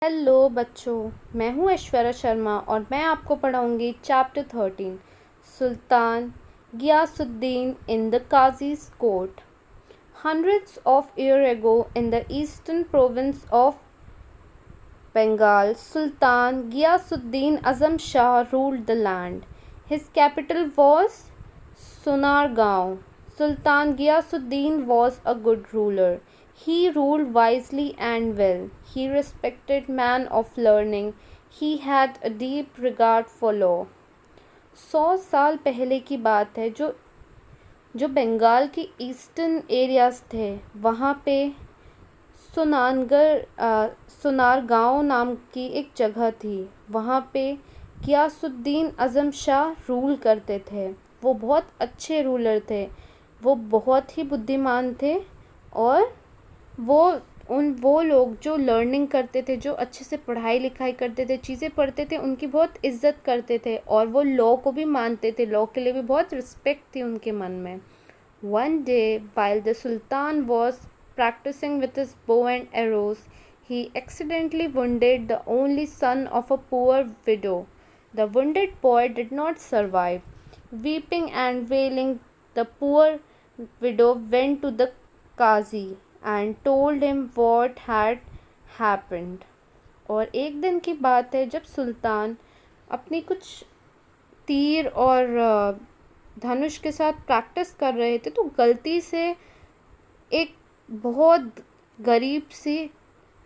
Hello बच्चों, मैं हूँ ऐश्वर्या शर्मा और मैं आपको पढ़ाऊँगी chapter 13 Sultan Ghiyasuddin in the Qazi's court. Hundreds of years ago, in the eastern province of Bengal, Sultan Ghiyasuddin Azam Shah ruled the land. His capital was Sonargaon. Sultan Ghiyasuddin was a good ruler. He ruled wisely and well. He respected men of learning. He had a deep regard for law. 100 साल पहले की बात है जो जो बंगाल के eastern areas थे वहाँ पे सुनारगांव नाम की एक जगह थी। वहाँ पे गियासुद्दीन आज़म शाह रूल करते थे। वो बहुत अच्छे रूलर थे। वो बहुत ही बुद्धिमान थे और वो वो लोग जो लर्निंग करते थे, जो अच्छे से पढ़ाई लिखाई करते थे, चीज़ें पढ़ते थे, उनकी बहुत इज्जत करते थे और वो लॉ को भी मानते थे। लॉ के लिए भी बहुत रिस्पेक्ट थी उनके मन में। One day, while the Sultan was practicing with his bow and arrows, he accidentally wounded the only son of a poor widow. The wounded boy did not survive. Weeping and wailing, the poor widow went to the Qazi and told him what had happened. और एक दिन की बात है जब सुल्तान अपनी कुछ तीर और धनुष के साथ प्रैक्टिस कर रहे थे तो गलती से एक बहुत गरीब सी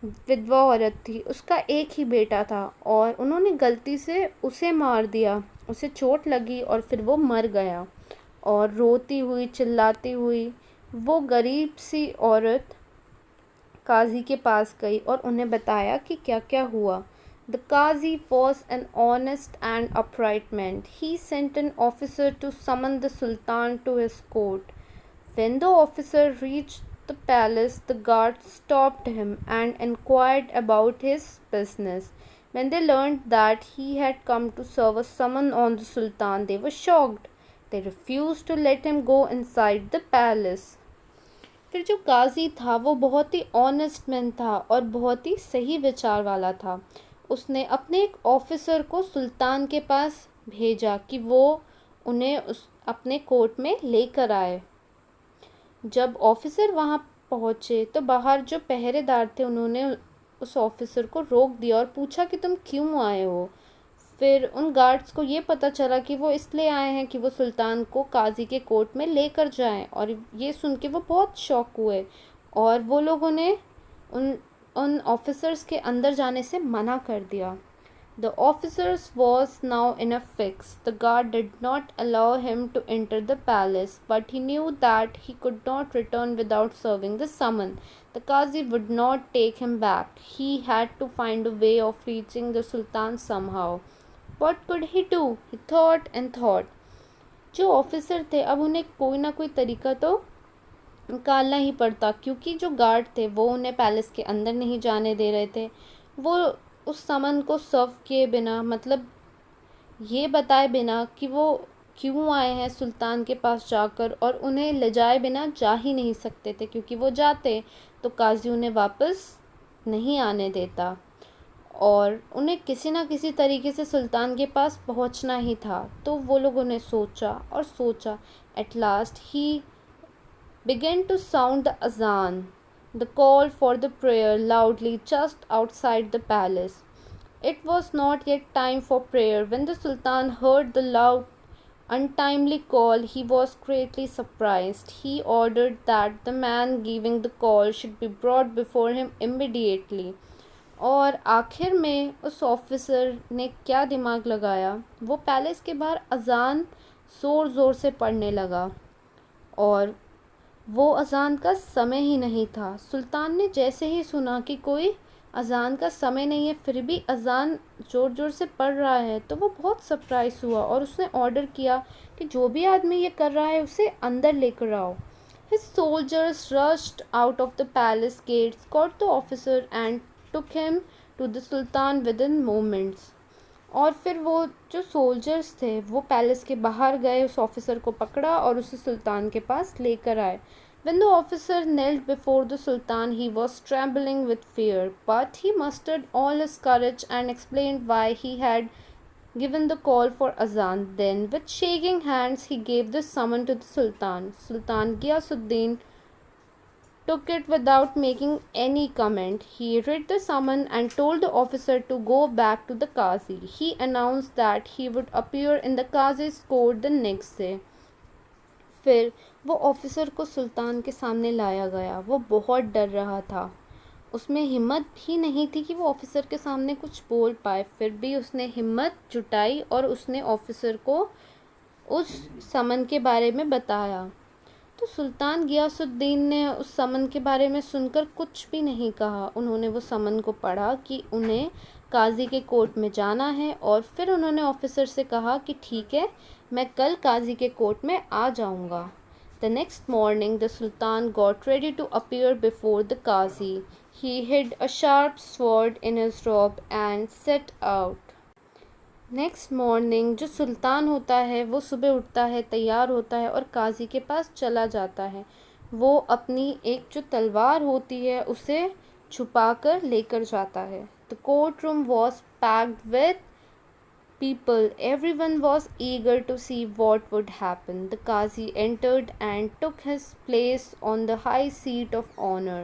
विधवा औरत थी, उसका एक ही बेटा था और उन्होंने गलती से उसे मार दिया। उसे चोट लगी और फिर वो मर गया और रोती हुई चिल्लाती हुई वो गरीब सी औरत काजी के पास गई और उन्हें बताया कि क्या क्या हुआ। The Qazi was an honest and upright man. He sent an officer to summon the Sultan to his court. When the officer reached the palace, the guards stopped him and inquired about his business. When they learned that he had come to serve a summon on the Sultan, they were shocked. They refused to let him go inside the palace. फिर जो काजी था वो बहुत ही honest man था और बहुत ही सही विचार वाला था। उसने अपने एक ऑफिसर को सुल्तान के पास भेजा कि वो उन्हें अपने कोर्ट में लेकर आए। जब ऑफिसर वहाँ पहुँचे तो बाहर जो पहरेदार थे उन्होंने उस ऑफिसर को रोक दिया और पूछा कि तुम क्यों आए हो। फिर उन गार्ड्स को ये पता चला कि वो इसलिए आए हैं कि वो सुल्तान को काजी के कोर्ट में लेकर जाएं और ये सुन के वो बहुत शॉक हुए और वो लोगों ने उन उन ऑफिसर्स के अंदर जाने से मना कर दिया। The officers was now in a fix. The guard did not allow him to enter the palace, but he knew that he could not return without serving the summon. The Qazi would not take him back. He had to find a way of reaching the Sultan somehow. What could he do? He thought and thought. जो officer थे अब उन्हें कोई ना कोई तरीका तो निकालना ही पड़ता, क्योंकि जो गार्ड थे वो उन्हें पैलेस के अंदर नहीं जाने दे रहे थे। वो उस समन को सर्व किए बिना, मतलब ये बताए बिना कि वो क्यों आए हैं सुल्तान के पास जाकर, और उन्हें ले जाए बिना जा ही नहीं सकते थे, क्योंकि वो जाते तो काजी उन्हें वापस नहीं आने देता और उन्हें किसी ना किसी तरीके से सुल्तान के पास पहुंचना ही था। तो वो लोगों ने सोचा और सोचा। At last he began to sound the azan, the call for the prayer, loudly just outside the palace. It was not yet time for prayer. When the Sultan heard the loud, untimely call, he was greatly surprised. He ordered that the man giving the call should be brought before him immediately. और आखिर में उस officer ने क्या दिमाग लगाया, वो palace के बाहर अजान ज़ोर ज़ोर से पढ़ने लगा और वो अजान का समय ही नहीं था। सुल्तान ने जैसे ही सुना कि कोई अजान का समय नहीं है फिर भी अजान ज़ोर ज़ोर से पढ़ रहा है तो वो बहुत सरप्राइज़ हुआ और उसने ऑर्डर किया कि जो भी आदमी ये कर रहा है उसे अंदर लेकर आओ। His soldiers rushed out of the palace gates, caught the officer and took him to the Sultan within moments. और फिर वो जो सोल्जर्स थे वो पैलेस के बाहर गए, उस ऑफिसर को पकड़ा और उसे सुल्तान के पास लेकर आए। When the officer knelt before the Sultan, he was trembling with fear, but he mustered all his courage and explained why he had given the call for azan. Then, with shaking hands, he gave the summons to the Sultan. Sultan Ghiyasuddin took it without making any comment. He read the summons and told the officer to go back to the Qazi. He announced that he would appear in the Qazi's court the next day. फिर वो officer को सुल्तान के सामने लाया गया। वो बहुत डर रहा था। उसमें हिम्मत भी नहीं थी कि वो ऑफिसर के सामने कुछ बोल पाए। फिर भी उसने हिम्मत जुटाई और उसने ऑफिसर को उस समन के बारे में बताया। तो सुल्तान गियासुद्दीन ने उस समन के बारे में सुनकर कुछ भी नहीं कहा। उन्होंने वो समन को पढ़ा कि उन्हें काजी के कोर्ट में जाना है, और फिर उन्होंने ऑफिसर से कहा कि ठीक है, मैं कल काजी के कोर्ट में आ जाऊंगा। The next morning the sultan got ready to appear before the qazi. He hid a sharp sword in his robe and set out. Next morning जो सुल्तान होता है वो सुबह उठता है, तैयार होता है और काजी के पास चला जाता है। वो अपनी एक जो तलवार होती है उसे छुपा कर लेकर जाता है। The court room was packed with people. Everyone was eager to see what would happen. The Qazi entered and took his place on the high seat of honor.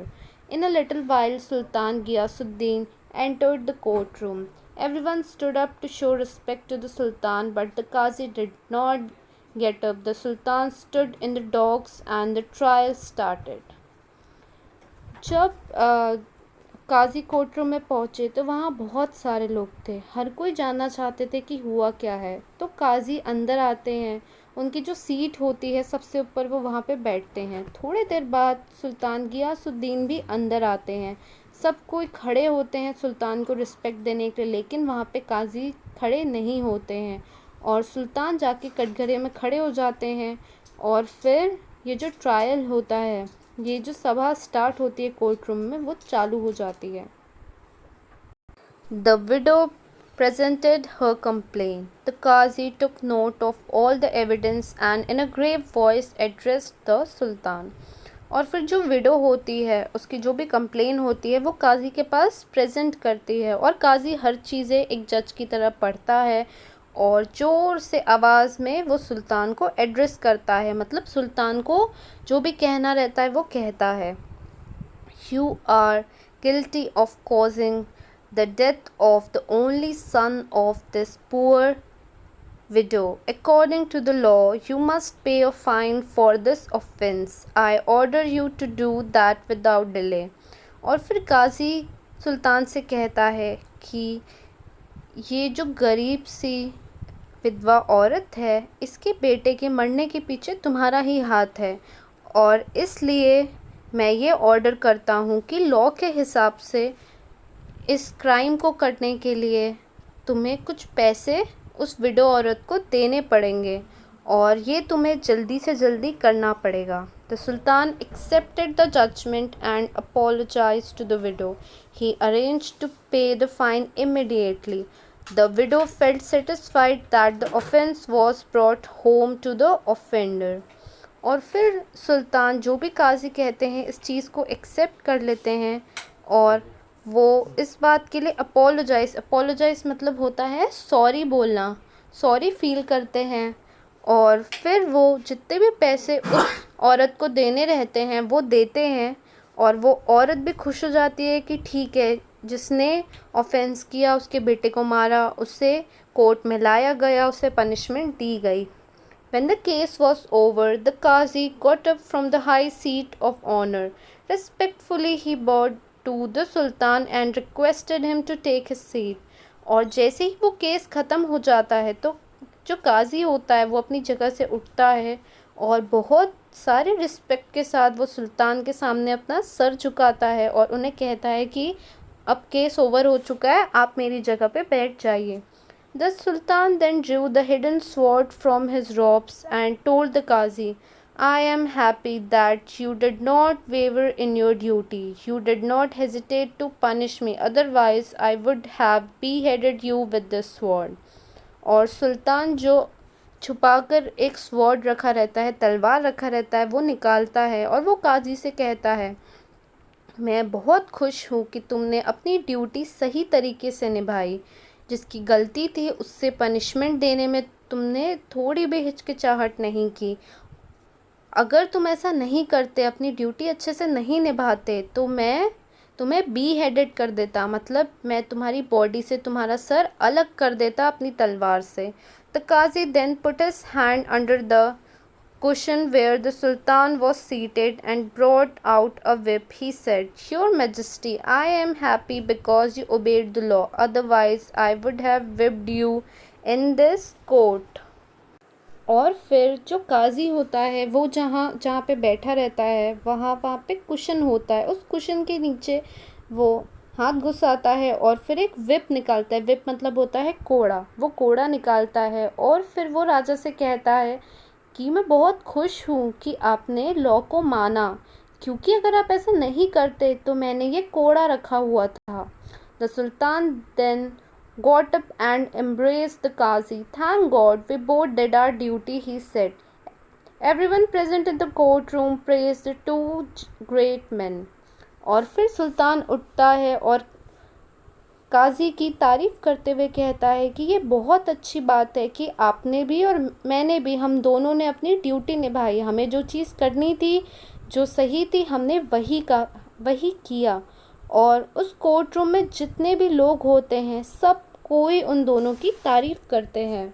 In a little while, Sultan Ghiyasuddin entered the courtroom. Everyone stood up to show respect to the Sultan, but the Qazi did not get up. The Sultan stood in the docks and the trial started. जब काजी court room में पहुँचे तो वहाँ बहुत सारे लोग थे। हर कोई जानना चाहते थे कि हुआ क्या है। तो काजी अंदर आते हैं, उनकी जो सीट होती है सबसे ऊपर, वो वहाँ पे बैठते हैं। थोड़ी देर बाद सुल्तान गियासुद्दीन भी अंदर आते हैं। सब कोई खड़े होते हैं सुल्तान को रिस्पेक्ट देने के लिए, लेकिन वहाँ पे काजी खड़े नहीं होते हैं और सुल्तान जाके कटघरे में खड़े हो जाते हैं। और फिर ये जो ट्रायल होता है, ये जो सभा स्टार्ट होती है कोर्ट रूम में, वो चालू हो जाती है। The widow presented her complaint. The Qazi took note of all the evidence and in a grave voice addressed the Sultan. और फिर जो विडो होती है उसकी जो भी कंप्लेन होती है वो काजी के पास प्रेजेंट करती है, और काजी हर चीज़ें एक जज की तरह पढ़ता है और ज़ोर से आवाज़ में वो सुल्तान को एड्रेस करता है। मतलब सुल्तान को जो भी कहना रहता है वो कहता है। You are guilty of causing the death of the only son of this poor widow. According to the law, you must pay a fine for this offense. I order you to do that without delay. और फिर काजी सुल्तान से कहता है कि ये जो गरीब सी विधवा औरत है, इसके बेटे के मरने के पीछे तुम्हारा ही हाथ है, और इसलिए मैं ये ऑर्डर करता हूँ कि लॉ के हिसाब से इस क्राइम को करने के लिए तुम्हें कुछ पैसे उस विडो औरत को देने पड़ेंगे, और ये तुम्हें जल्दी से जल्दी करना पड़ेगा। The sultan accepted the judgment and apologised to the widow. He arranged to pay the fine immediately. The widow felt satisfied that the offence was brought home to the offender. और फिर सुल्तान जो भी काजी कहते हैं इस चीज़ को एक्सेप्ट कर लेते हैं, और वो इस बात के लिए अपोलोजाइज़ मतलब होता है सॉरी बोलना, सॉरी फील करते हैं। और फिर वो जितने भी पैसे उस औरत को देने रहते हैं वो देते हैं, और वो औरत भी खुश हो जाती है कि ठीक है, जिसने ऑफेंस किया, उसके बेटे को मारा, उसे कोर्ट में लाया गया, उसे पनिशमेंट दी गई। When the case was over, the Qazi got up from the high seat of honor. Respectfully, he bowed to the Sultan and requested him to take his seat. और जैसे ही वो केस ख़त्म हो जाता है तो जो काजी होता है वो अपनी जगह से उठता है और बहुत सारे रिस्पेक्ट के साथ वो सुल्तान के सामने अपना सर झुकाता है और उन्हें कहता है कि अब केस ओवर हो चुका है, आप मेरी जगह पे बैठ जाइए। The Sultan then drew the hidden sword from his robes and told the Qazi, I am happy that you did not waver in your duty. You did not hesitate to punish me, otherwise I would have beheaded you with this sword. और सुल्तान जो छुपाकर एक sword रखा रहता है, तलवार रखा रहता है, वो निकालता है और वो काजी से कहता है, मैं बहुत खुश हूँ कि तुमने अपनी ड्यूटी सही तरीके से निभाई। जिसकी गलती थी उससे पनिशमेंट देने में तुमने थोड़ी भी हिचकिचाहट नहीं की। अगर तुम ऐसा नहीं करते, अपनी ड्यूटी अच्छे से नहीं निभाते, तो मैं तुम्हें बी हेडेड कर देता, मतलब मैं तुम्हारी बॉडी से तुम्हारा सर अलग कर देता अपनी तलवार से। The qazi then put his hand under the cushion where the Sultan was seated and brought out a whip. He said, Your Majesty, I am happy because you obeyed the law. Otherwise, I would have whipped you in this court. और फिर जो काजी होता है वो जहाँ जहाँ पे बैठा रहता है वहाँ पे कुशन होता है, उस कुशन के नीचे वो हाथ घुसाता है और फिर एक विप निकालता है। विप मतलब होता है कोड़ा। वो कोड़ा निकालता है और फिर वो राजा से कहता है कि मैं बहुत खुश हूँ कि आपने लॉ को माना, क्योंकि अगर आप ऐसा नहीं करते तो मैंने ये कोड़ा रखा हुआ था। The sultan then got up and embraced the Qazi. Thank God, we both did our duty, he said. Everyone present in the courtroom praised the two great men. और फिर सुल्तान उठता है और काजी की तारीफ़ करते हुए कहता है कि ये बहुत अच्छी बात है कि आपने भी और मैंने भी, हम दोनों ने अपनी ड्यूटी निभाई। हमें जो चीज़ करनी थी, जो सही थी, हमने वही किया। और उस कोर्ट रूम में जितने भी लोग होते हैं सब कोई उन दोनों की तारीफ़ करते हैं।